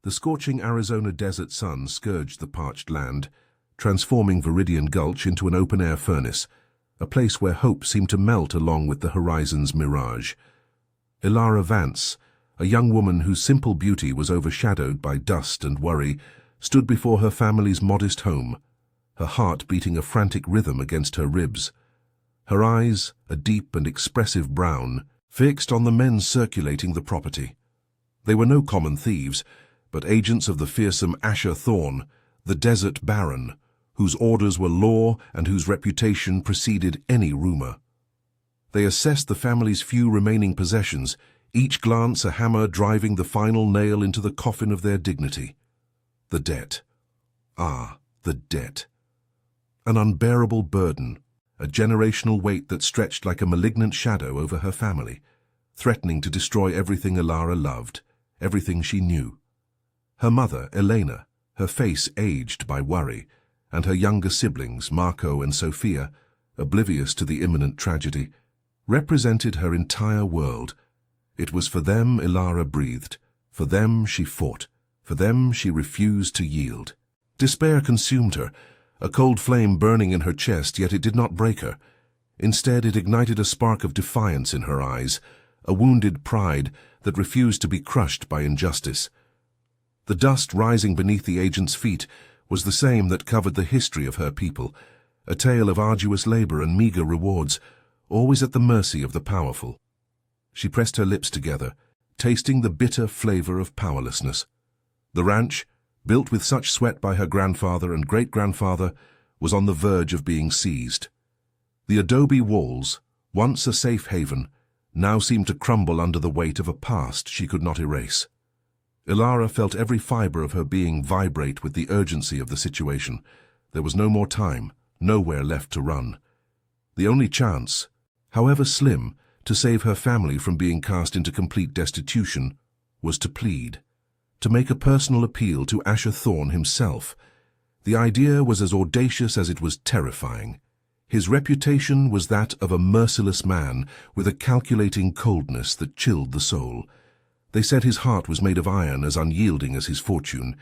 The scorching Arizona desert sun scourged the parched land, transforming Viridian Gulch into an open-air furnace, a place where hope seemed to melt along with the horizon's mirage. Ilara Vance, a young woman whose simple beauty was overshadowed by dust and worry, stood before her family's modest home, her heart beating a frantic rhythm against her ribs. Her eyes, a deep and expressive brown, fixed on the men circulating the property. They were no common thieves, but agents of the fearsome Asher Thorn, the Desert Baron, whose orders were law and whose reputation preceded any rumor. They assessed the family's few remaining possessions, each glance a hammer driving the final nail into the coffin of their dignity. The debt. Ah, the debt. An unbearable burden, a generational weight that stretched like a malignant shadow over her family, threatening to destroy everything Ilara loved, everything she knew. Her mother, Elena, her face aged by worry, and her younger siblings, Marco and Sophia, oblivious to the imminent tragedy, represented her entire world. It was for them Ilara breathed, for them she fought, for them she refused to yield. Despair consumed her, a cold flame burning in her chest, yet it did not break her. Instead, it ignited a spark of defiance in her eyes, a wounded pride that refused to be crushed by injustice. The dust rising beneath the agent's feet was the same that covered the history of her people, a tale of arduous labor and meager rewards, always at the mercy of the powerful. She pressed her lips together, tasting the bitter flavor of powerlessness. The ranch, built with such sweat by her grandfather and great-grandfather, was on the verge of being seized. The adobe walls, once a safe haven, now seemed to crumble under the weight of a past she could not erase. Ilara felt every fiber of her being vibrate with the urgency of the situation. There was no more time, nowhere left to run. The only chance, however slim, to save her family from being cast into complete destitution was to plead, to make a personal appeal to Asher Thorn himself. The idea was as audacious as it was terrifying. His reputation was that of a merciless man with a calculating coldness that chilled the soul. They said his heart was made of iron, as unyielding as his fortune,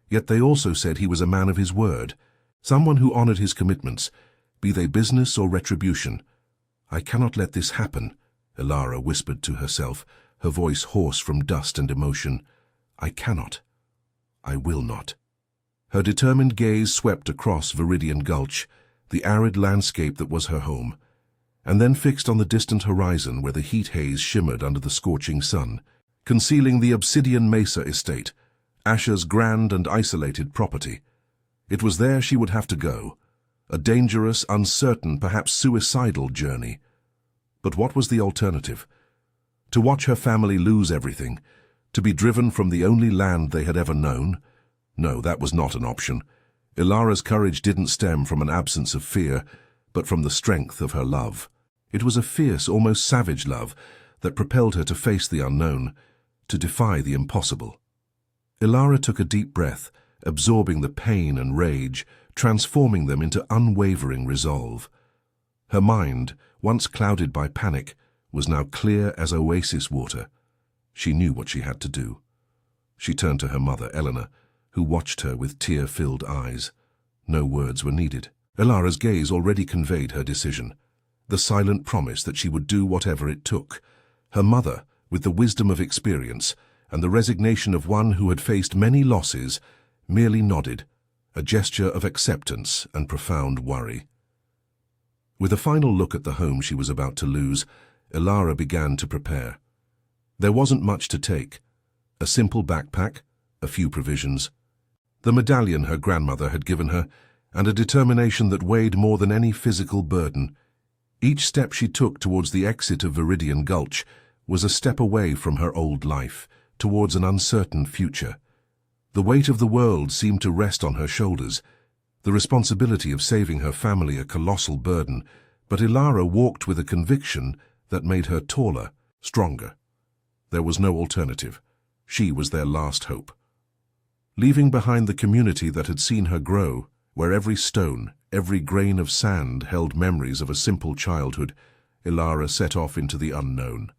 yet they also said he was a man of his word, someone who honored his commitments, be they business or retribution. "I cannot let this happen," Ilara whispered to herself, her voice hoarse from dust and emotion. "I cannot. I will not." Her determined gaze swept across Viridian Gulch, the arid landscape that was her home, and then fixed on the distant horizon where the heat haze shimmered under the scorching sun, concealing the Obsidian Mesa estate, Asher's grand and isolated property. It was there she would have to go, a dangerous, uncertain, perhaps suicidal journey. But what was the alternative? To watch her family lose everything, to be driven from the only land they had ever known? No, that was not an option. Ilara's courage didn't stem from an absence of fear, but from the strength of her love. It was a fierce, almost savage love that propelled her to face the unknown, to defy the impossible. Ilara took a deep breath, absorbing the pain and rage, transforming them into unwavering resolve. Her mind, once clouded by panic, was now clear as oasis water. She knew what she had to do. She turned to her mother, Eleanor, who watched her with tear-filled eyes. No words were needed. Ilara's gaze already conveyed her decision, the silent promise that she would do whatever it took. Her mother, with the wisdom of experience and the resignation of one who had faced many losses, merely nodded, a gesture of acceptance and profound worry. With a final look at the home she was about to lose, Ilara began to prepare. There wasn't much to take. A simple backpack, a few provisions, the medallion her grandmother had given her, and a determination that weighed more than any physical burden. Each step she took towards the exit of Viridian Gulch was a step away from her old life, towards an uncertain future. The weight of the world seemed to rest on her shoulders, the responsibility of saving her family a colossal burden, but Ilara walked with a conviction that made her taller, stronger. There was no alternative. She was their last hope. Leaving behind the community that had seen her grow, where every stone, every grain of sand held memories of a simple childhood, Ilara set off into the unknown.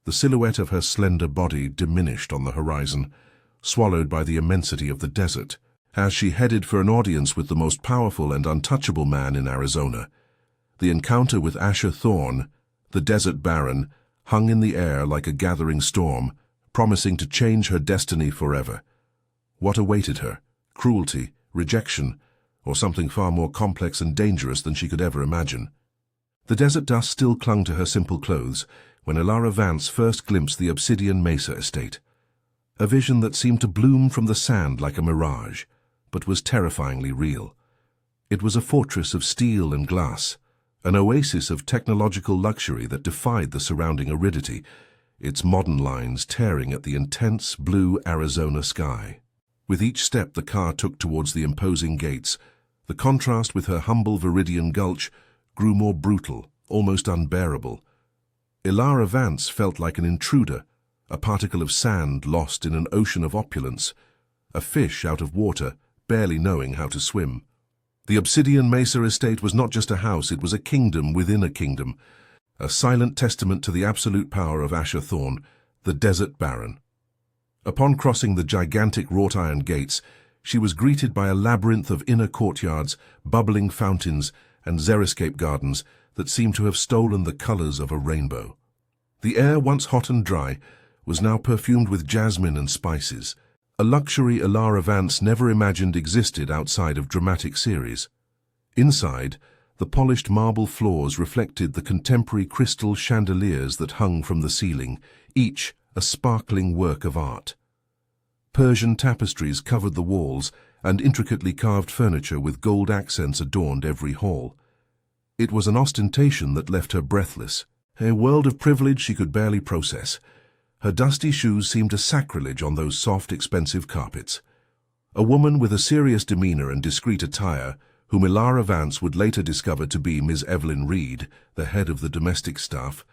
The silhouette of her slender body diminished on the horizon, swallowed by the immensity of the desert, as she headed for an audience with the most powerful and untouchable man in Arizona. The encounter with Asher Thorne, the desert baron, hung in the air like a gathering storm, promising to change her destiny forever. What awaited her? Cruelty, rejection, or something far more complex and dangerous than she could ever imagine? The desert dust still clung to her simple clothes when Elara Vance first glimpsed the Obsidian Mesa estate. A vision that seemed to bloom from the sand like a mirage, but was terrifyingly real. It was a fortress of steel and glass, an oasis of technological luxury that defied the surrounding aridity, its modern lines tearing at the intense blue Arizona sky. With each step the car took towards the imposing gates, the contrast with her humble Viridian Gulch grew more brutal, almost unbearable. Elara Vance felt like an intruder, a particle of sand lost in an ocean of opulence, a fish out of water, barely knowing how to swim. The Obsidian Mesa estate was not just a house, it was a kingdom within a kingdom, a silent testament to the absolute power of Asher Thorne, the Desert Baron. Upon crossing the gigantic wrought-iron gates, she was greeted by a labyrinth of inner courtyards, bubbling fountains, and xeriscape gardens that seemed to have stolen the colors of a rainbow. The air, once hot and dry, was now perfumed with jasmine and spices, a luxury Elara Vance never imagined existed outside of dramatic series. Inside, the polished marble floors reflected the contemporary crystal chandeliers that hung from the ceiling, each a sparkling work of art. Persian tapestries covered the walls, and intricately carved furniture with gold accents adorned every hall. It was an ostentation that left her breathless, a world of privilege she could barely process. Her dusty shoes seemed a sacrilege on those soft, expensive carpets. A woman with a serious demeanor and discreet attire, whom Elara Vance would later discover to be Ms. Evelyn Reed, the head of the domestic staff,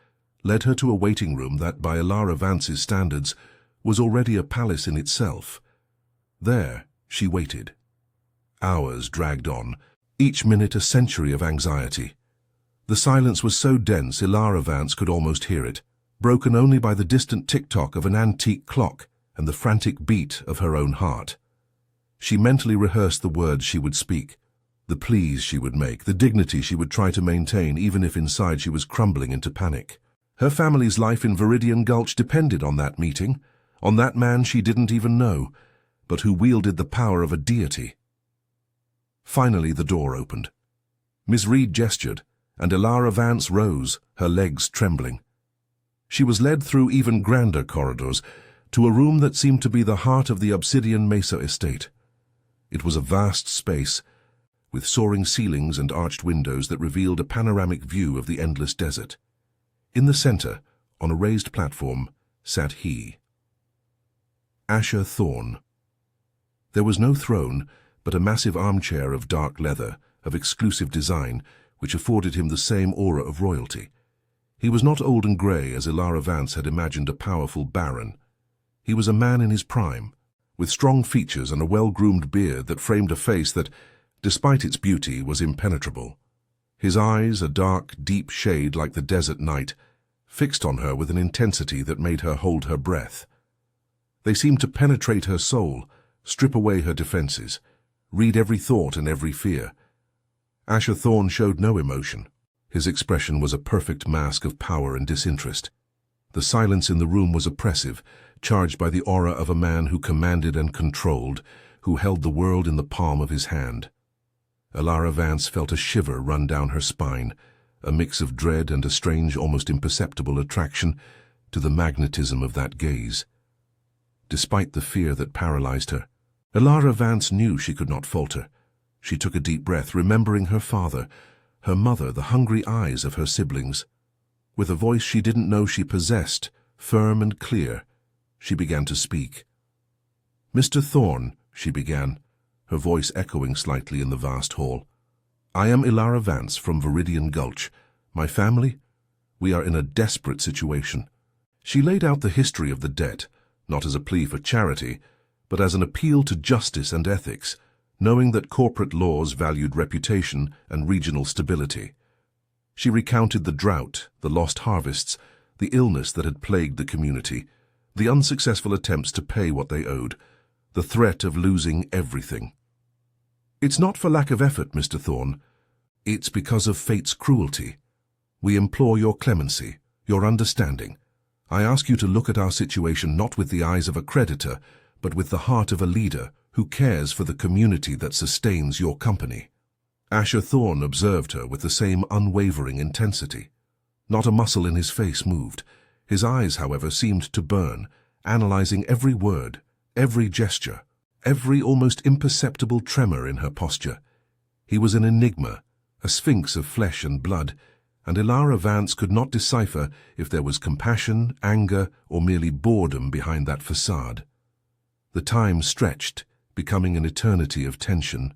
led her to a waiting room that, by Elara Vance's standards, was already a palace in itself. There, she waited. Hours dragged on, each minute a century of anxiety. The silence was so dense Elara Vance could almost hear it, broken only by the distant tick-tock of an antique clock and the frantic beat of her own heart. She mentally rehearsed the words she would speak, the pleas she would make, the dignity she would try to maintain even if inside she was crumbling into panic. Her family's life in Viridian Gulch depended on that meeting, on that man she didn't even know, but who wielded the power of a deity. Finally the door opened. Miss Reed gestured, and Elara Vance rose, her legs trembling. She was led through even grander corridors to a room that seemed to be the heart of the Obsidian Mesa estate. It was a vast space, with soaring ceilings and arched windows that revealed a panoramic view of the endless desert. In the center, on a raised platform, sat he, Asher Thorne. There was no throne, but a massive armchair of dark leather, of exclusive design, which afforded him the same aura of royalty. He was not old and grey as Elara Vance had imagined a powerful baron. He was a man in his prime, with strong features and a well-groomed beard that framed a face that, despite its beauty, was impenetrable. His eyes, a dark, deep shade like the desert night, fixed on her with an intensity that made her hold her breath. They seemed to penetrate her soul, strip away her defenses, read every thought and every fear. Asher Thorne showed no emotion. His expression was a perfect mask of power and disinterest. The silence in the room was oppressive, charged by the aura of a man who commanded and controlled, who held the world in the palm of his hand. Elara Vance felt a shiver run down her spine, a mix of dread and a strange, almost imperceptible attraction to the magnetism of that gaze. Despite the fear that paralyzed her, Elara Vance knew she could not falter. She took a deep breath, remembering her father, her mother, the hungry eyes of her siblings. With a voice she didn't know she possessed, firm and clear, she began to speak. "Mr. Thorne," she began, her voice echoing slightly in the vast hall. "I am Elara Vance from Viridian Gulch. My family? We are in a desperate situation." She laid out the history of the debt, not as a plea for charity, but as an appeal to justice and ethics, knowing that corporate laws valued reputation and regional stability. She recounted the drought, the lost harvests, the illness that had plagued the community, the unsuccessful attempts to pay what they owed, the threat of losing everything. "It's not for lack of effort, Mr. Thorne. It's because of fate's cruelty. We implore your clemency, your understanding. I ask you to look at our situation not with the eyes of a creditor, but with the heart of a leader who cares for the community that sustains your company." Asher Thorne observed her with the same unwavering intensity. Not a muscle in his face moved. His eyes, however, seemed to burn, analyzing every word, every gesture, every almost imperceptible tremor in her posture. He was an enigma, a sphinx of flesh and blood, and Ilara Vance could not decipher if there was compassion, anger, or merely boredom behind that facade. The time stretched, becoming an eternity of tension.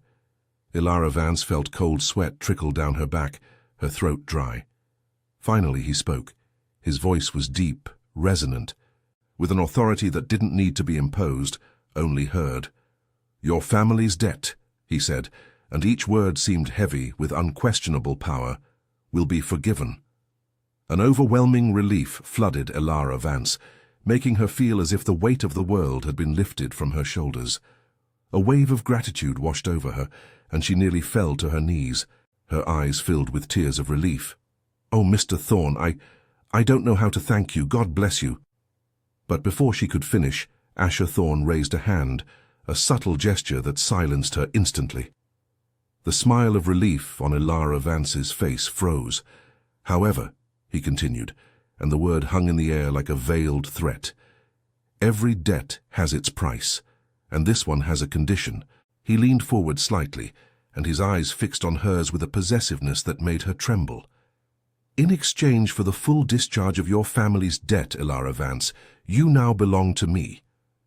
Ilara Vance felt cold sweat trickle down her back, her throat dry. Finally he spoke. His voice was deep, resonant, with an authority that didn't need to be imposed, only heard. "Your family's debt," he said, and each word seemed heavy with unquestionable power, "will be forgiven." An overwhelming relief flooded Ilara Vance, making her feel as if the weight of the world had been lifted from her shoulders. A wave of gratitude washed over her, and she nearly fell to her knees, her eyes filled with tears of relief. "Oh, Mr. Thorne, I don't know how to thank you. God bless you." But before she could finish, Asher Thorne raised a hand, a subtle gesture that silenced her instantly. The smile of relief on Ilara Vance's face froze. "However," he continued, and the word hung in the air like a veiled threat, "every debt has its price, and this one has a condition." He leaned forward slightly, and his eyes fixed on hers with a possessiveness that made her tremble. "In exchange for the full discharge of your family's debt, Ilara Vance, you now belong to me.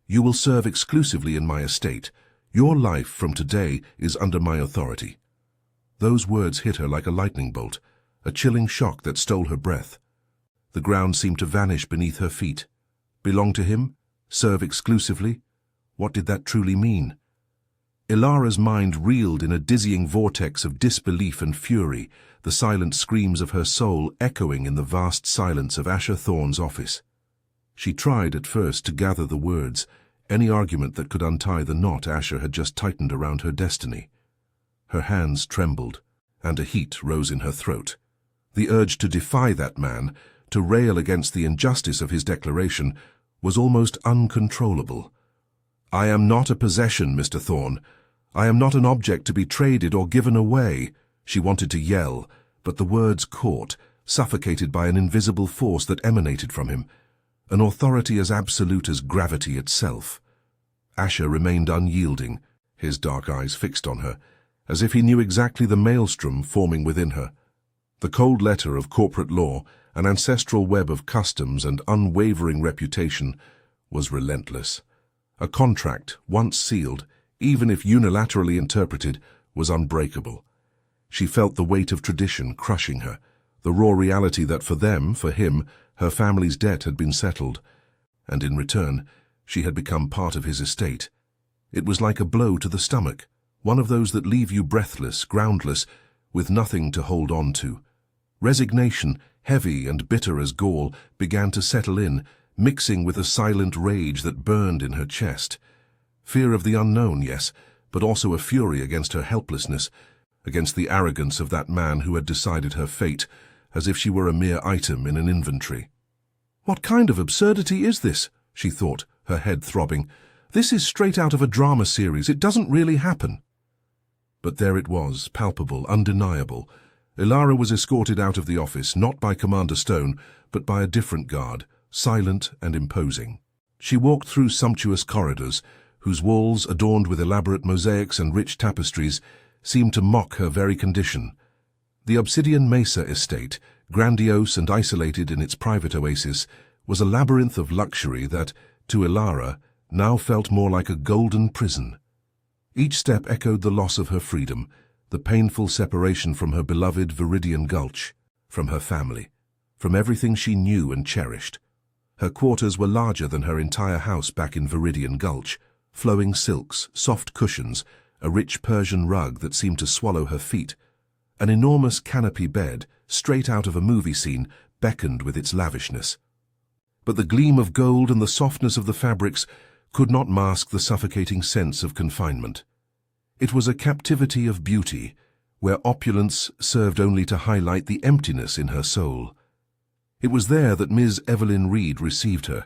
You will serve exclusively in my estate. Your life from today is under my authority." Those words hit her like a lightning bolt, a chilling shock that stole her breath. The ground seemed to vanish beneath her feet. Belong to him? Serve exclusively? What did that truly mean? Ilara's mind reeled in a dizzying vortex of disbelief and fury, the silent screams of her soul echoing in the vast silence of Asher Thorne's office. She tried at first to gather the words, any argument that could untie the knot Asher had just tightened around her destiny. Her hands trembled, and a heat rose in her throat. The urge to defy that man, to rail against the injustice of his declaration, was almost uncontrollable. "I am not a possession, Mr. Thorne. I am not an object to be traded or given away," she wanted to yell, but the words caught, suffocated by an invisible force that emanated from him, an authority as absolute as gravity itself. Asher remained unyielding, his dark eyes fixed on her, as if he knew exactly the maelstrom forming within her. The cold letter of corporate law, an ancestral web of customs and unwavering reputation, was relentless. A contract, once sealed, even if unilaterally interpreted, was unbreakable. She felt the weight of tradition crushing her, the raw reality that for him, her family's debt had been settled, and in return, she had become part of his estate. It was like a blow to the stomach, one of those that leave you breathless, groundless, with nothing to hold on to. Resignation, heavy and bitter as gall, began to settle in, mixing with a silent rage that burned in her chest. Fear of the unknown, yes, but also a fury against her helplessness, against the arrogance of that man who had decided her fate, as if she were a mere item in an inventory. "What kind of absurdity is this?" she thought, her head throbbing. "This is straight out of a drama series. It doesn't really happen." But there it was, palpable, undeniable. Ilara was escorted out of the office, not by Commander Stone, but by a different guard, silent and imposing. She walked through sumptuous corridors, whose walls, adorned with elaborate mosaics and rich tapestries, seemed to mock her very condition. The Obsidian Mesa estate, grandiose and isolated in its private oasis, was a labyrinth of luxury that, to Ilara, now felt more like a golden prison. Each step echoed the loss of her freedom, the painful separation from her beloved Viridian Gulch, from her family, from everything she knew and cherished. Her quarters were larger than her entire house back in Viridian Gulch, flowing silks, soft cushions, a rich Persian rug that seemed to swallow her feet. An enormous canopy bed, straight out of a movie scene, beckoned with its lavishness. But the gleam of gold and the softness of the fabrics could not mask the suffocating sense of confinement. It was a captivity of beauty, where opulence served only to highlight the emptiness in her soul. It was there that Ms. Evelyn Reed received her.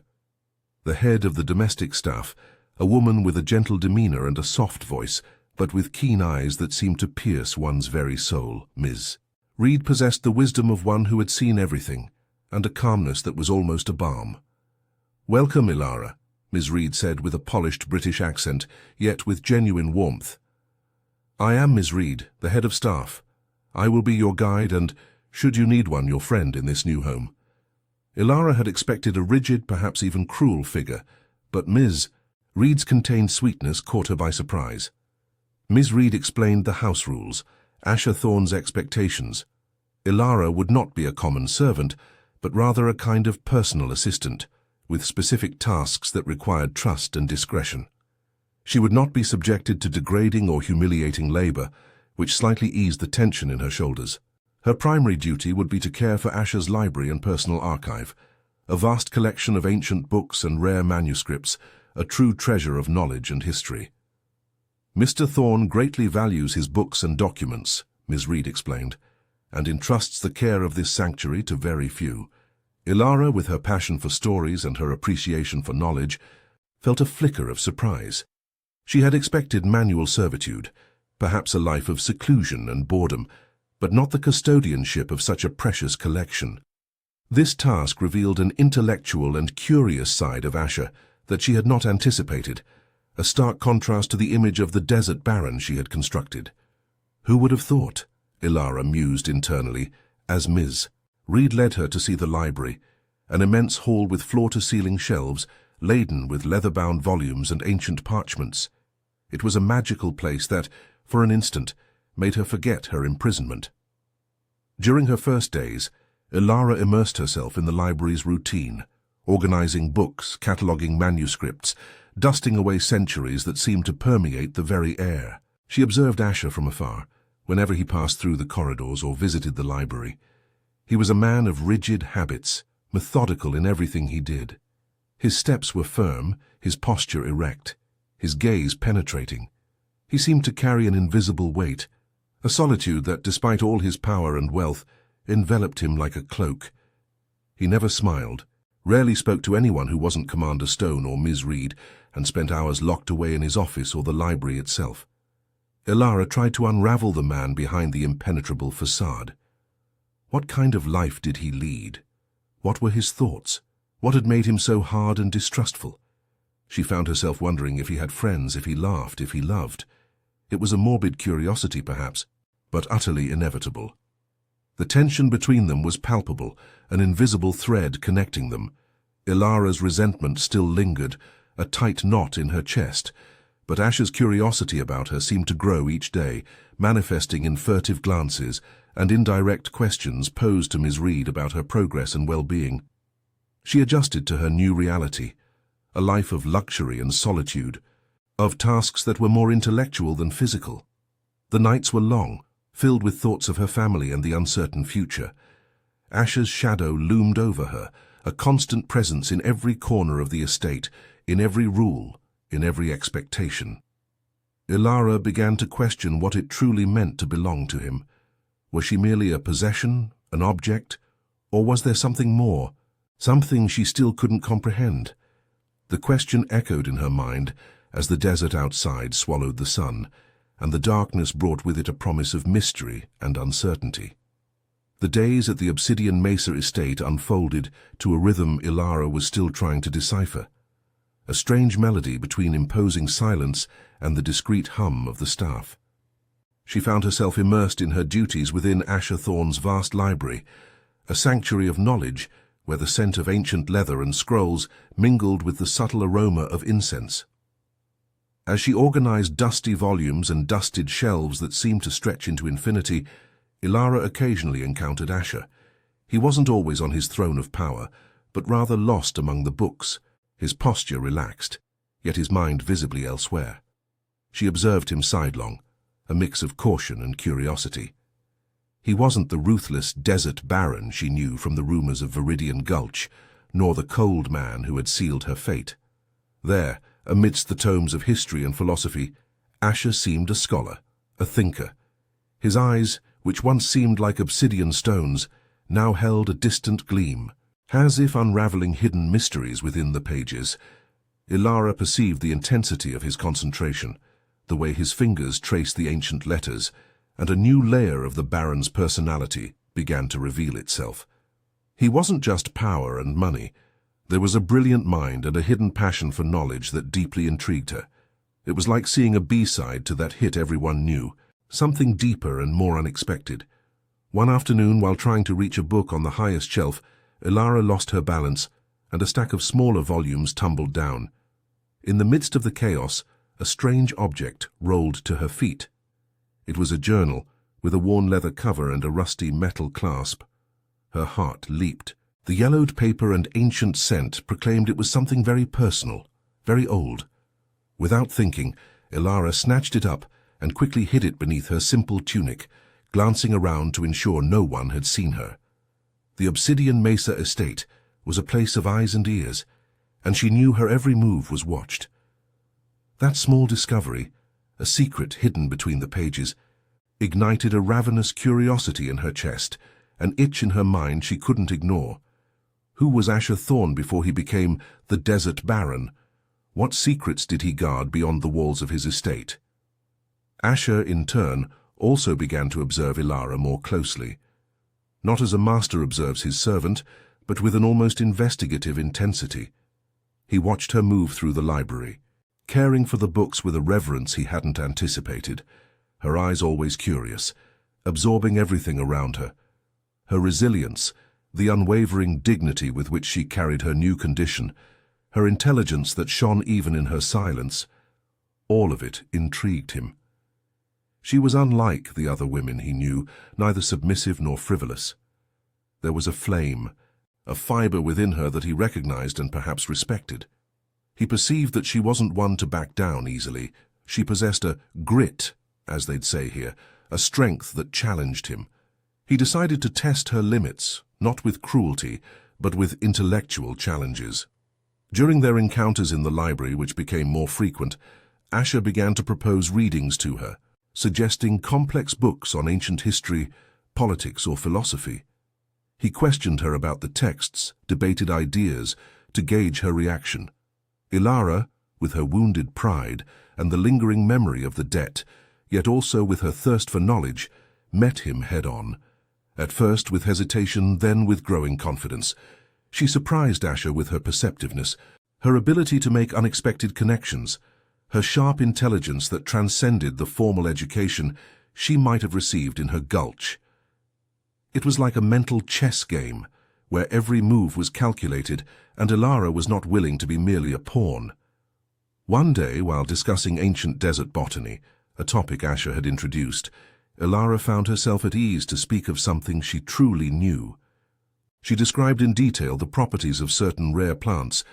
The head of the domestic staff, a woman with a gentle demeanor and a soft voice, but with keen eyes that seemed to pierce one's very soul. Ms. Reed possessed the wisdom of one who had seen everything, and a calmness that was almost a balm. "Welcome, Ilara," Ms. Reed said with a polished British accent, yet with genuine warmth. "I am Ms. Reed, the head of staff. I will be your guide and, should you need one, your friend in this new home." Ilara had expected a rigid, perhaps even cruel figure, but Ms. Reed's contained sweetness caught her by surprise. Ms. Reed explained the house rules, Asher Thorne's expectations. Ilara would not be a common servant, but rather a kind of personal assistant, with specific tasks that required trust and discretion. She would not be subjected to degrading or humiliating labor, which slightly eased the tension in her shoulders. Her primary duty would be to care for Asher's library and personal archive, a vast collection of ancient books and rare manuscripts, a true treasure of knowledge and history. "Mr. Thorne greatly values his books and documents," Ms. Reed explained, "and entrusts the care of this sanctuary to very few." Ilara, with her passion for stories and her appreciation for knowledge, felt a flicker of surprise. She had expected manual servitude, perhaps a life of seclusion and boredom, but not the custodianship of such a precious collection. This task revealed an intellectual and curious side of Asher that she had not anticipated, a stark contrast to the image of the desert baron she had constructed. Who would have thought? Ilara mused internally, as Ms. Reed led her to see the library, an immense hall with floor-to-ceiling shelves, laden with leather-bound volumes and ancient parchments. It was a magical place that, for an instant, made her forget her imprisonment. During her first days, Ilara immersed herself in the library's routine, organizing books, cataloging manuscripts, dusting away centuries that seemed to permeate the very air. She observed Asher from afar, whenever he passed through the corridors or visited the library. He was a man of rigid habits, methodical in everything he did. His steps were firm, his posture erect, his gaze penetrating. He seemed to carry an invisible weight, a solitude that, despite all his power and wealth, enveloped him like a cloak. He never smiled, rarely spoke to anyone who wasn't Commander Stone or Ms. Reed, and spent hours locked away in his office or the library itself. Ilara tried to unravel the man behind the impenetrable facade. What kind of life did he lead? What were his thoughts? What had made him so hard and distrustful? She found herself wondering if he had friends, if he laughed, if he loved. It was a morbid curiosity, perhaps, but utterly inevitable. The tension between them was palpable, an invisible thread connecting them. Ilara's resentment still lingered, a tight knot in her chest, but Asher's curiosity about her seemed to grow each day, manifesting in furtive glances and indirect questions posed to Ms. Reed about her progress and well-being. She adjusted to her new reality, a life of luxury and solitude, of tasks that were more intellectual than physical. The nights were long, filled with thoughts of her family and the uncertain future. Asher's shadow loomed over her, a constant presence in every corner of the estate, in every rule, in every expectation. Ilara began to question what it truly meant to belong to him. Was she merely a possession, an object, or was there something more, something she still couldn't comprehend? The question echoed in her mind as the desert outside swallowed the sun, and the darkness brought with it a promise of mystery and uncertainty. The days at the Obsidian Mesa estate unfolded to a rhythm Ilara was still trying to decipher, a strange melody between imposing silence and the discreet hum of the staff. She found herself immersed in her duties within Asher Thorne's vast library, a sanctuary of knowledge where the scent of ancient leather and scrolls mingled with the subtle aroma of incense. As she organized dusty volumes and dusted shelves that seemed to stretch into infinity, Ilara occasionally encountered Asher. He wasn't always on his throne of power, but rather lost among the books, his posture relaxed, yet his mind visibly elsewhere. She observed him sidelong, a mix of caution and curiosity. He wasn't the ruthless desert baron she knew from the rumors of Viridian Gulch, nor the cold man who had sealed her fate. There, Amidst the tomes of history and philosophy, Asher seemed a scholar, a thinker. His eyes, which once seemed like obsidian stones, now held a distant gleam. As if unraveling hidden mysteries within the pages, Ilara perceived the intensity of his concentration, the way his fingers traced the ancient letters, and a new layer of the Baron's personality began to reveal itself. He wasn't just power and money. There was a brilliant mind and a hidden passion for knowledge that deeply intrigued her. It was like seeing a B-side to that hit everyone knew, something deeper and more unexpected. One afternoon, while trying to reach a book on the highest shelf, Ilara lost her balance, and a stack of smaller volumes tumbled down. In the midst of the chaos, a strange object rolled to her feet. It was a journal, with a worn leather cover and a rusty metal clasp. Her heart leaped. The yellowed paper and ancient scent proclaimed it was something very personal, very old. Without thinking, Ilara snatched it up and quickly hid it beneath her simple tunic, glancing around to ensure no one had seen her. The Obsidian Mesa estate was a place of eyes and ears, and she knew her every move was watched. That small discovery, a secret hidden between the pages, ignited a ravenous curiosity in her chest, an itch in her mind she couldn't ignore. Who was Asher Thorne before he became the Desert Baron? What secrets did he guard beyond the walls of his estate? Asher, in turn, also began to observe Ilara more closely. Not as a master observes his servant, but with an almost investigative intensity. He watched her move through the library, caring for the books with a reverence he hadn't anticipated, her eyes always curious, absorbing everything around her. Her resilience, the unwavering dignity with which she carried her new condition, her intelligence that shone even in her silence, all of it intrigued him. She was unlike the other women he knew, neither submissive nor frivolous. There was a flame, a fiber within her that he recognized and perhaps respected. He perceived that she wasn't one to back down easily. She possessed a grit, as they'd say here, a strength that challenged him. He decided to test her limits, not with cruelty, but with intellectual challenges. During their encounters in the library, which became more frequent, Asher began to propose readings to her, suggesting complex books on ancient history, politics, or philosophy. He questioned her about the texts, debated ideas, to gauge her reaction. Ilara, with her wounded pride and the lingering memory of the debt, yet also with her thirst for knowledge, met him head-on. At first with hesitation, then with growing confidence. She surprised Asher with her perceptiveness, her ability to make unexpected connections, her sharp intelligence that transcended the formal education she might have received in her gulch. It was like a mental chess game, where every move was calculated, and Ilara was not willing to be merely a pawn. One day, while discussing ancient desert botany, a topic Asher had introduced, Ilara found herself at ease to speak of something she truly knew. She described in detail the properties of certain rare plants,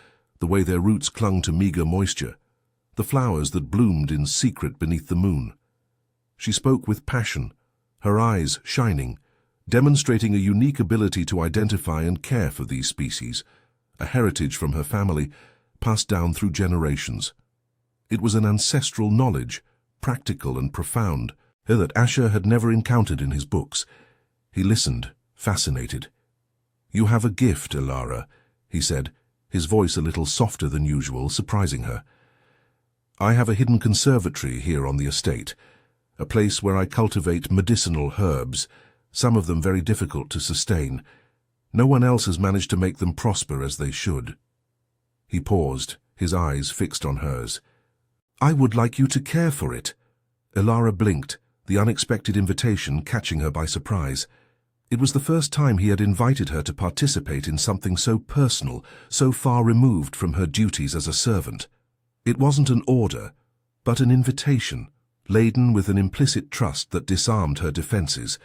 the way their roots clung to meager moisture, the flowers that bloomed in secret beneath the moon. She spoke with passion, her eyes shining, demonstrating a unique ability to identify and care for these species, a heritage from her family, passed down through generations. It was an ancestral knowledge, practical and profound, that Asher had never encountered in his books. He listened, fascinated. "You have a gift, Ilara," he said, his voice a little softer than usual, surprising her. "I have a hidden conservatory here on the estate, a place where I cultivate medicinal herbs, some of them very difficult to sustain. No one else has managed to make them prosper as they should." He paused, his eyes fixed on hers. "I would like you to care for it." Ilara blinked, the unexpected invitation catching her by surprise. It was the first time he had invited her to participate in something so personal, so far removed from her duties as a servant. It wasn't an order, but an invitation, laden with an implicit trust that disarmed her defenses.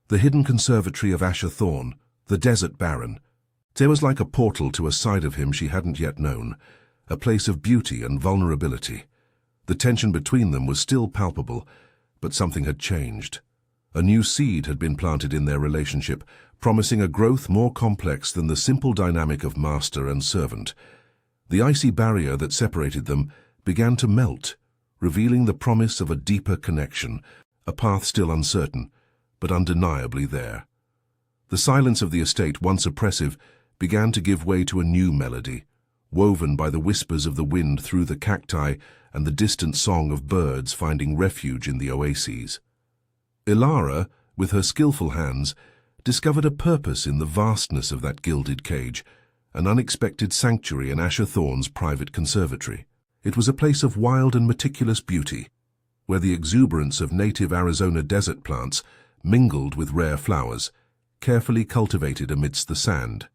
The hidden conservatory of Asher Thorne, the Desert Baron. There was like a portal to a side of him she hadn't yet known, a place of beauty and vulnerability. The tension between them was still palpable, but something had changed. A new seed had been planted in their relationship, promising a growth more complex than the simple dynamic of master and servant. The icy barrier that separated them began to melt, revealing the promise of a deeper connection, a path still uncertain, but undeniably there. The silence of the estate, once oppressive, began to give way to a new melody, woven by the whispers of the wind through the cacti and the distant song of birds finding refuge in the oases. Ilara, with her skillful hands, discovered a purpose in the vastness of that gilded cage, an unexpected sanctuary in Asher Thorne's private conservatory. It was a place of wild and meticulous beauty, where the exuberance of native Arizona desert plants mingled with rare flowers, carefully cultivated amidst the sand.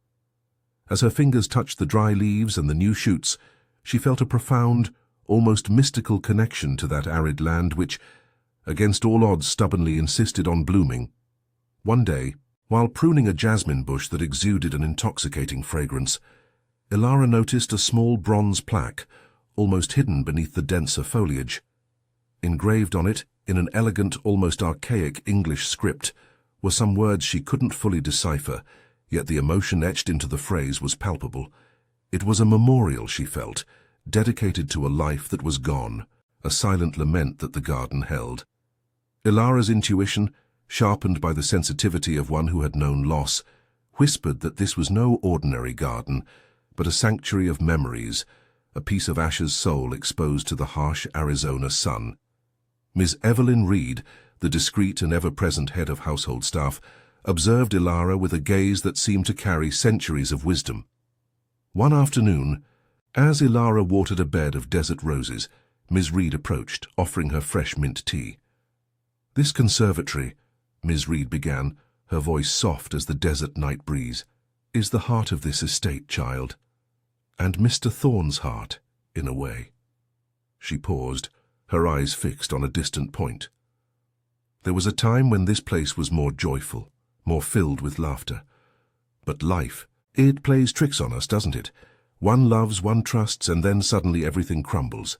As her fingers touched the dry leaves and the new shoots, she felt a profound, almost mystical connection to that arid land which, against all odds, stubbornly insisted on blooming. One day, while pruning a jasmine bush that exuded an intoxicating fragrance, Ilara noticed a small bronze plaque, almost hidden beneath the denser foliage. Engraved on it, in an elegant, almost archaic English script, were some words she couldn't fully decipher, yet the emotion etched into the phrase was palpable. It was a memorial, she felt, dedicated to a life that was gone, a silent lament that the garden held. Ilara's intuition, sharpened by the sensitivity of one who had known loss, whispered that this was no ordinary garden, but a sanctuary of memories, a piece of Asher's soul exposed to the harsh Arizona sun. Ms. Evelyn Reed, the discreet and ever-present head of household staff, observed Ilara with a gaze that seemed to carry centuries of wisdom. One afternoon, as Ilara watered a bed of desert roses, Ms. Reed approached, offering her fresh mint tea. "This conservatory," Ms. Reed began, her voice soft as the desert night breeze, "is the heart of this estate, child. And Mr. Thorne's heart, in a way." She paused, her eyes fixed on a distant point. "There was a time when this place was more joyful, more filled with laughter. But life, it plays tricks on us, doesn't it? One loves, one trusts, and then suddenly everything crumbles."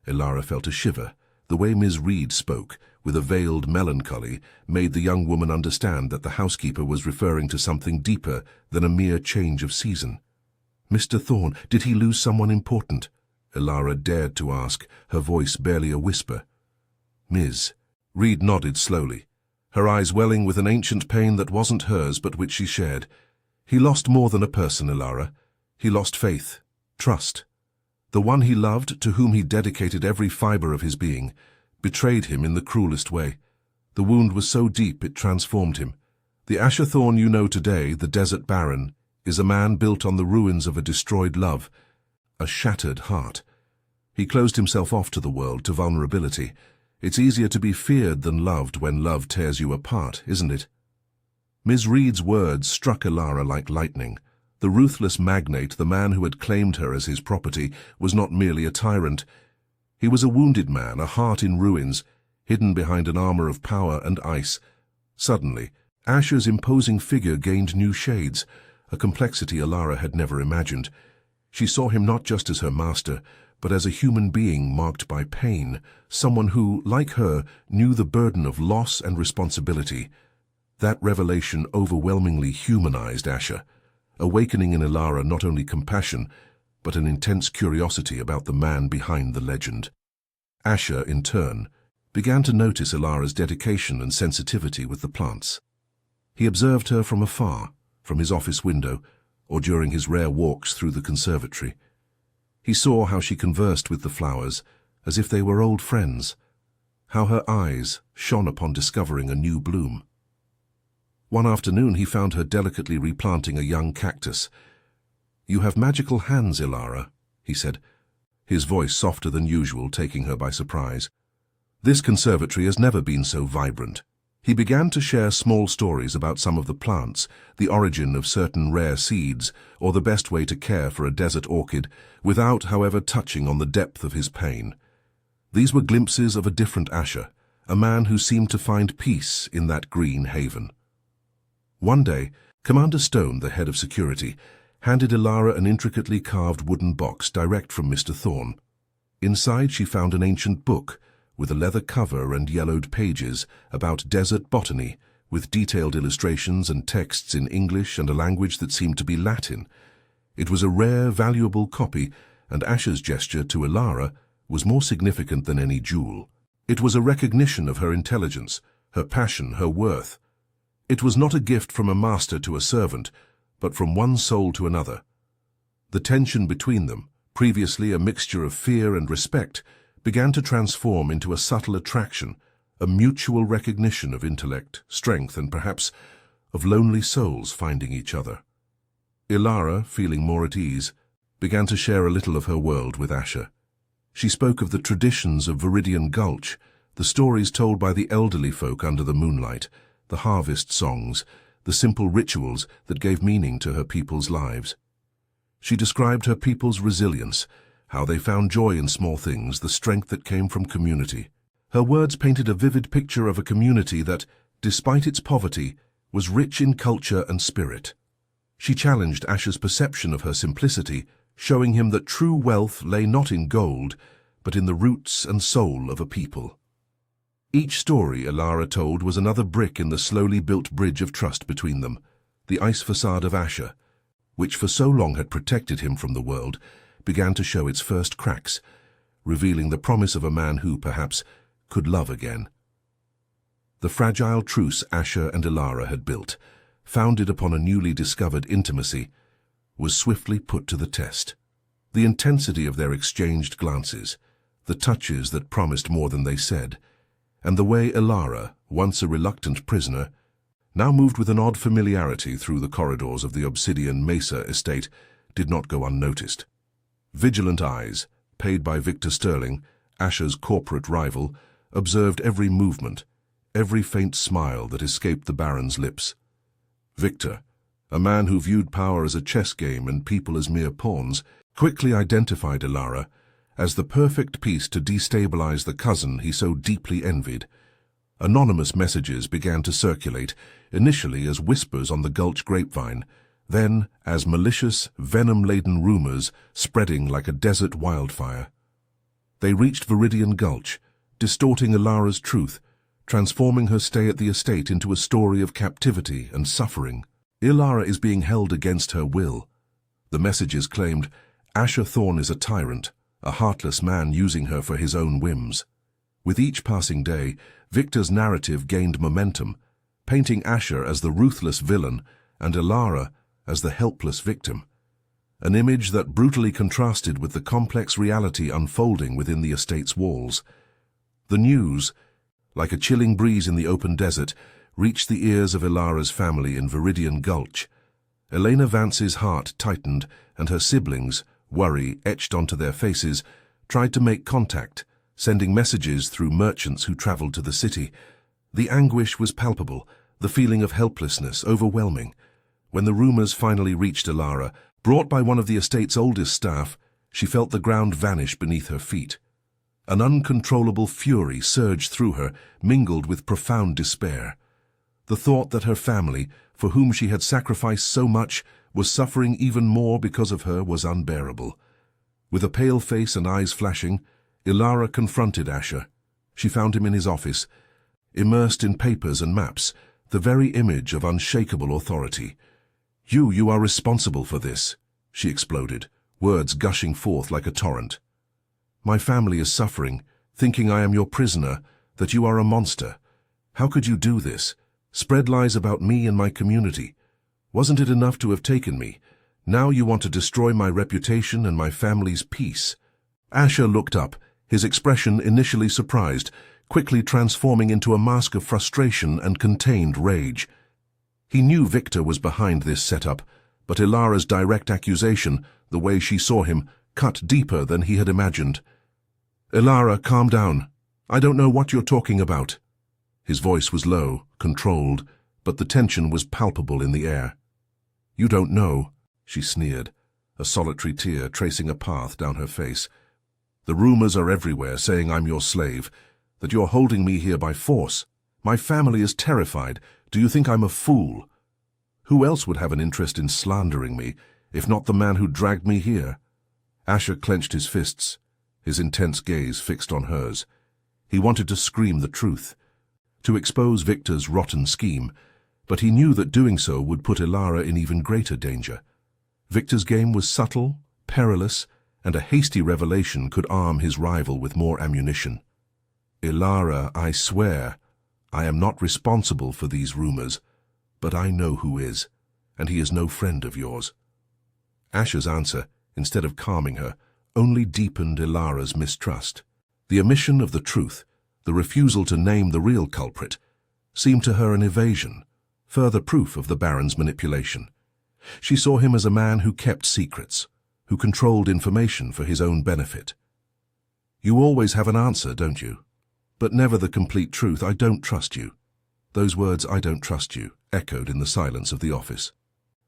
Ilara felt a shiver. The way Ms. Reed spoke, with a veiled melancholy, made the young woman understand that the housekeeper was referring to something deeper than a mere change of season. "Mr. Thorne, did he lose someone important?" Ilara dared to ask, her voice barely a whisper. "Ms." Reed nodded slowly, her eyes welling with an ancient pain that wasn't hers but which she shared. "He lost more than a person, Ilara. He lost faith, trust. The one he loved, to whom he dedicated every fiber of his being, betrayed him in the cruelest way. The wound was so deep it transformed him. The Asher Thorne you know today, the desert baron, is a man built on the ruins of a destroyed love, a shattered heart. He closed himself off to the world, to vulnerability. It's easier to be feared than loved when love tears you apart, isn't it?" Ms. Reed's words struck Ilara like lightning. The ruthless magnate, the man who had claimed her as his property, was not merely a tyrant. He was a wounded man, a heart in ruins, hidden behind an armor of power and ice. Suddenly, Asher's imposing figure gained new shades, a complexity Ilara had never imagined. She saw him not just as her master, but as a human being marked by pain, someone who, like her, knew the burden of loss and responsibility. That revelation overwhelmingly humanized Asher, awakening in Ilara not only compassion, but an intense curiosity about the man behind the legend. Asher, in turn, began to notice Ilara's dedication and sensitivity with the plants. He observed her from afar, from his office window, or during his rare walks through the conservatory. He saw how she conversed with the flowers, as if they were old friends, how her eyes shone upon discovering a new bloom. One afternoon he found her delicately replanting a young cactus. "You have magical hands, Ilara," he said, his voice softer than usual, taking her by surprise. "This conservatory has never been so vibrant." He began to share small stories about some of the plants, the origin of certain rare seeds, or the best way to care for a desert orchid, without, however, touching on the depth of his pain. These were glimpses of a different Asher, a man who seemed to find peace in that green haven. One day, Commander Stone, the head of security, handed Ilara an intricately carved wooden box direct from Mr. Thorne. Inside she found an ancient book, with a leather cover and yellowed pages, about desert botany, with detailed illustrations and texts in English and a language that seemed to be Latin. It was a rare, valuable copy, and Asher's gesture to Ilara was more significant than any jewel. It was a recognition of her intelligence, her passion, her worth. It was not a gift from a master to a servant, but from one soul to another. The tension between them, previously a mixture of fear and respect, began to transform into a subtle attraction, a mutual recognition of intellect, strength, and perhaps of lonely souls finding each other. Ilara, feeling more at ease, began to share a little of her world with Asher. She spoke of the traditions of Viridian Gulch, the stories told by the elderly folk under the moonlight, the harvest songs, the simple rituals that gave meaning to her people's lives. She described her people's resilience, how they found joy in small things, the strength that came from community. Her words painted a vivid picture of a community that, despite its poverty, was rich in culture and spirit. She challenged Asher's perception of her simplicity, showing him that true wealth lay not in gold, but in the roots and soul of a people. Each story Ilara told was another brick in the slowly built bridge of trust between them, the ice facade of Asher, which for so long had protected him from the world, began to show its first cracks, revealing the promise of a man who, perhaps, could love again. The fragile truce Asher and Ilara had built, founded upon a newly discovered intimacy, was swiftly put to the test. The intensity of their exchanged glances, the touches that promised more than they said, and the way Ilara, once a reluctant prisoner, now moved with an odd familiarity through the corridors of the Obsidian Mesa estate, did not go unnoticed. Vigilant eyes, paid by Victor Sterling, Asher's corporate rival, observed every movement, every faint smile that escaped the Baron's lips. Victor, a man who viewed power as a chess game and people as mere pawns, quickly identified Ilara as the perfect piece to destabilize the cousin he so deeply envied. Anonymous messages began to circulate, initially as whispers on the Gulch grapevine, then as malicious, venom-laden rumors spreading like a desert wildfire. They reached Viridian Gulch, distorting Ilara's truth, transforming her stay at the estate into a story of captivity and suffering. Ilara is being held against her will. The messages claimed, Asher Thorne is a tyrant, a heartless man using her for his own whims. With each passing day, Victor's narrative gained momentum, painting Asher as the ruthless villain and Ilara as the helpless victim. An image that brutally contrasted with the complex reality unfolding within the estate's walls. The news, like a chilling breeze in the open desert, reached the ears of Ilara's family in Viridian Gulch. Elena Vance's heart tightened, and her siblings, worry etched onto their faces, tried to make contact, sending messages through merchants who traveled to the city. The anguish was palpable, the feeling of helplessness overwhelming. When the rumors finally reached Ilara, brought by one of the estate's oldest staff, she felt the ground vanish beneath her feet. An uncontrollable fury surged through her, mingled with profound despair. The thought that her family, for whom she had sacrificed so much, was suffering even more because of her was unbearable. With a pale face and eyes flashing, Ilara confronted Asher. She found him in his office, immersed in papers and maps, the very image of unshakable authority. You are responsible for this," she exploded, words gushing forth like a torrent. "My family is suffering, thinking I am your prisoner, that you are a monster. How could you do this? Spread lies about me and my community. Wasn't it enough to have taken me? Now you want to destroy my reputation and my family's peace." Asher looked up, his expression initially surprised, quickly transforming into a mask of frustration and contained rage. He knew Victor was behind this setup, but Ilara's direct accusation, the way she saw him, cut deeper than he had imagined. "Ilara, calm down. I don't know what you're talking about." His voice was low, controlled, but the tension was palpable in the air. "You don't know," she sneered, a solitary tear tracing a path down her face. "The rumors are everywhere saying I'm your slave, that you're holding me here by force. My family is terrified. Do you think I'm a fool? Who else would have an interest in slandering me, if not the man who dragged me here?" Asher clenched his fists, his intense gaze fixed on hers. He wanted to scream the truth, to expose Victor's rotten scheme, but he knew that doing so would put Ilara in even greater danger. Victor's game was subtle, perilous, and a hasty revelation could arm his rival with more ammunition. "Ilara, I swear, I am not responsible for these rumors, but I know who is, and he is no friend of yours." Asher's answer, instead of calming her, only deepened Ilara's mistrust. The omission of the truth, the refusal to name the real culprit, seemed to her an evasion, further proof of the Baron's manipulation. She saw him as a man who kept secrets, who controlled information for his own benefit. "You always have an answer, don't you? But never the complete truth. I don't trust you." Those words, "I don't trust you," echoed in the silence of the office,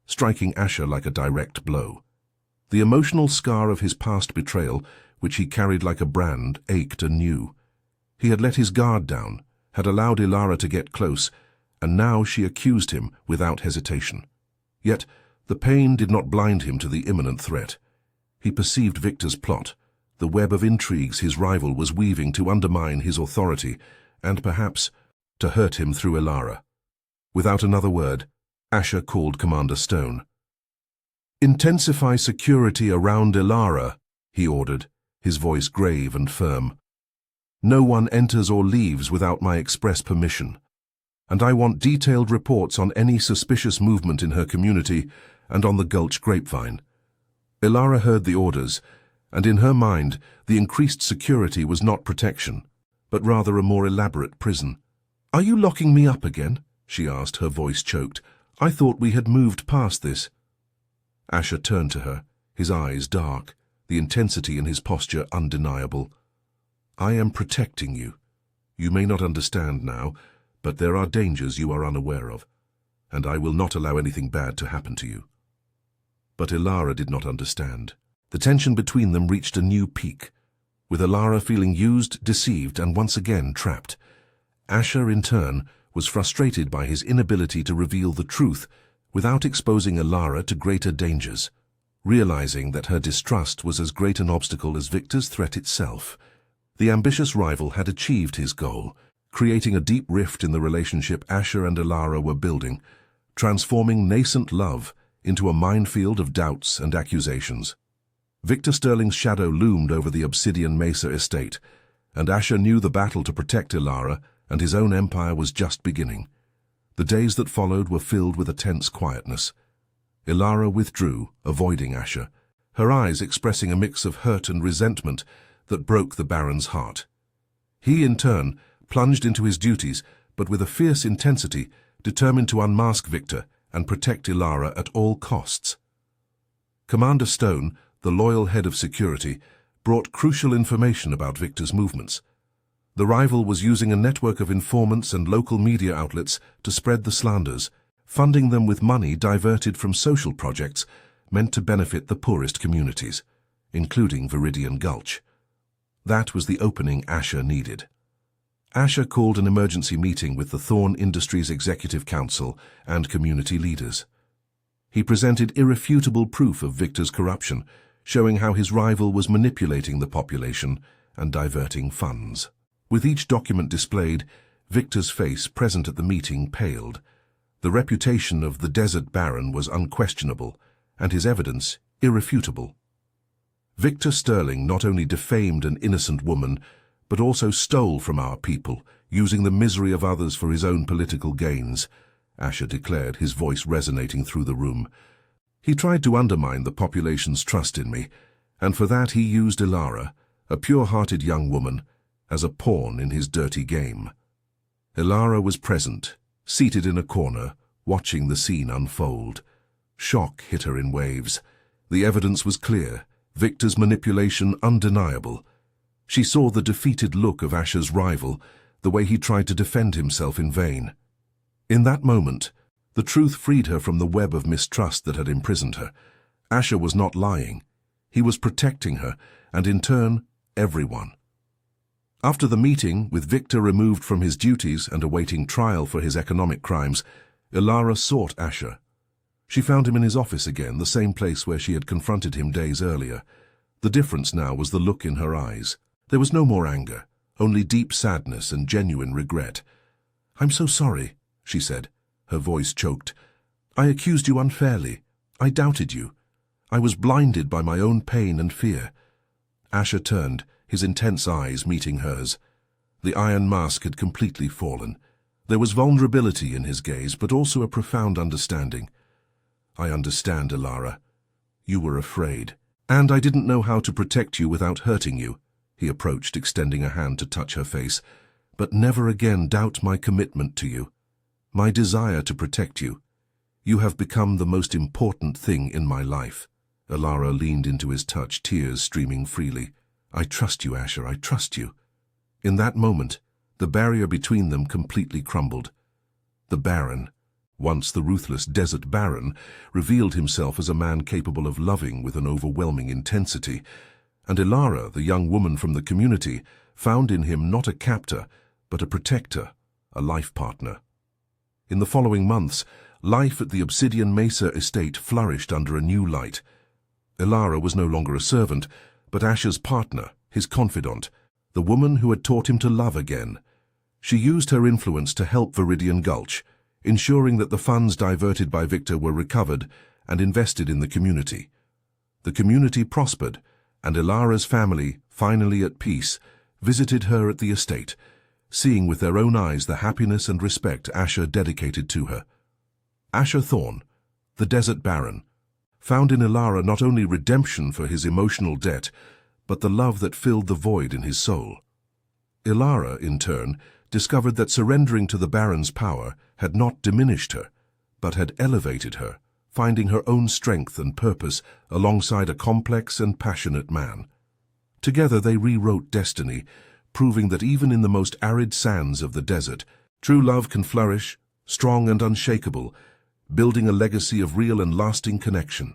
striking Asher like a direct blow. The emotional scar of his past betrayal, which he carried like a brand, ached anew. He had let his guard down, had allowed Ilara to get close, and now she accused him without hesitation. Yet the pain did not blind him to the imminent threat. He perceived Victor's plot, the web of intrigues his rival was weaving to undermine his authority, and perhaps to hurt him through Ilara. Without another word, Asher called Commander Stone. "Intensify security around Ilara," he ordered, his voice grave and firm. "No one enters or leaves without my express permission, and I want detailed reports on any suspicious movement in her community and on the Gulch grapevine." Ilara heard the orders, and in her mind the increased security was not protection, but rather a more elaborate prison. "Are you locking me up again?" she asked, her voice choked. "I thought we had moved past this." Asher turned to her, his eyes dark, the intensity in his posture undeniable. "I am protecting you. You may not understand now, but there are dangers you are unaware of, and I will not allow anything bad to happen to you." But Ilara did not understand. The tension between them reached a new peak, with Ilara feeling used, deceived, and once again trapped. Asher, in turn, was frustrated by his inability to reveal the truth without exposing Ilara to greater dangers, realizing that her distrust was as great an obstacle as Victor's threat itself. The ambitious rival had achieved his goal, creating a deep rift in the relationship Asher and Ilara were building, transforming nascent love into a minefield of doubts and accusations. Victor Sterling's shadow loomed over the Obsidian Mesa estate, and Asher knew the battle to protect Ilara and his own empire was just beginning. The days that followed were filled with a tense quietness. Ilara withdrew, avoiding Asher, her eyes expressing a mix of hurt and resentment that broke the Baron's heart. He, in turn, plunged into his duties, but with a fierce intensity, determined to unmask Victor and protect Ilara at all costs. Commander Stone, the loyal head of security, brought crucial information about Victor's movements. The rival was using a network of informants and local media outlets to spread the slanders, funding them with money diverted from social projects meant to benefit the poorest communities, including Viridian Gulch. That was the opening Asher needed. Asher called an emergency meeting with the Thorn Industries Executive Council and community leaders. He presented irrefutable proof of Victor's corruption, showing how his rival was manipulating the population and diverting funds. With each document displayed, Victor's face present at the meeting paled. The reputation of the Desert Baron was unquestionable, and his evidence irrefutable. Victor Sterling not only defamed an innocent woman, but also stole from our people, using the misery of others for his own political gains, Asher declared, his voice resonating through the room. He tried to undermine the population's trust in me, and for that he used Ilara, a pure-hearted young woman, as a pawn in his dirty game. Ilara was present, seated in a corner, watching the scene unfold. Shock hit her in waves. The evidence was clear, Victor's manipulation undeniable. She saw the defeated look of Asher's rival, the way he tried to defend himself in vain. In that moment, the truth freed her from the web of mistrust that had imprisoned her. Asher was not lying. He was protecting her, and in turn, everyone. After the meeting, with Victor removed from his duties and awaiting trial for his economic crimes, Ilara sought Asher. She found him in his office again, the same place where she had confronted him days earlier. The difference now was the look in her eyes. There was no more anger, only deep sadness and genuine regret. "I'm so sorry," she said, her voice choked. "I accused you unfairly. I doubted you. I was blinded by my own pain and fear. Asher turned, his intense eyes meeting hers. The iron mask had completely fallen. There was vulnerability in his gaze, but also a profound understanding. "I understand, Elara. You were afraid. And I didn't know how to protect you without hurting you." He approached, extending a hand to touch her face. "But never again doubt my commitment to you, my desire to protect you. You have become the most important thing in my life." Elara leaned into his touch, tears streaming freely. "I trust you, Asher, I trust you." In that moment, the barrier between them completely crumbled. The Baron, once the ruthless desert Baron, revealed himself as a man capable of loving with an overwhelming intensity, and Elara, the young woman from the community, found in him not a captor, but a protector, a life partner. In the following months, life at the Obsidian Mesa estate flourished under a new light. Elara was no longer a servant, but Asher's partner, his confidant, the woman who had taught him to love again. She used her influence to help Viridian Gulch, ensuring that the funds diverted by Victor were recovered and invested in the community. The community prospered, and Elara's family, finally at peace, visited her at the estate, seeing with their own eyes the happiness and respect Asher dedicated to her. Asher Thorne, the Desert Baron, found in Elara not only redemption for his emotional debt, but the love that filled the void in his soul. Elara, in turn, discovered that surrendering to the Baron's power had not diminished her, but had elevated her, finding her own strength and purpose alongside a complex and passionate man. Together they rewrote destiny, proving that even in the most arid sands of the desert, true love can flourish, strong and unshakable, building a legacy of real and lasting connection.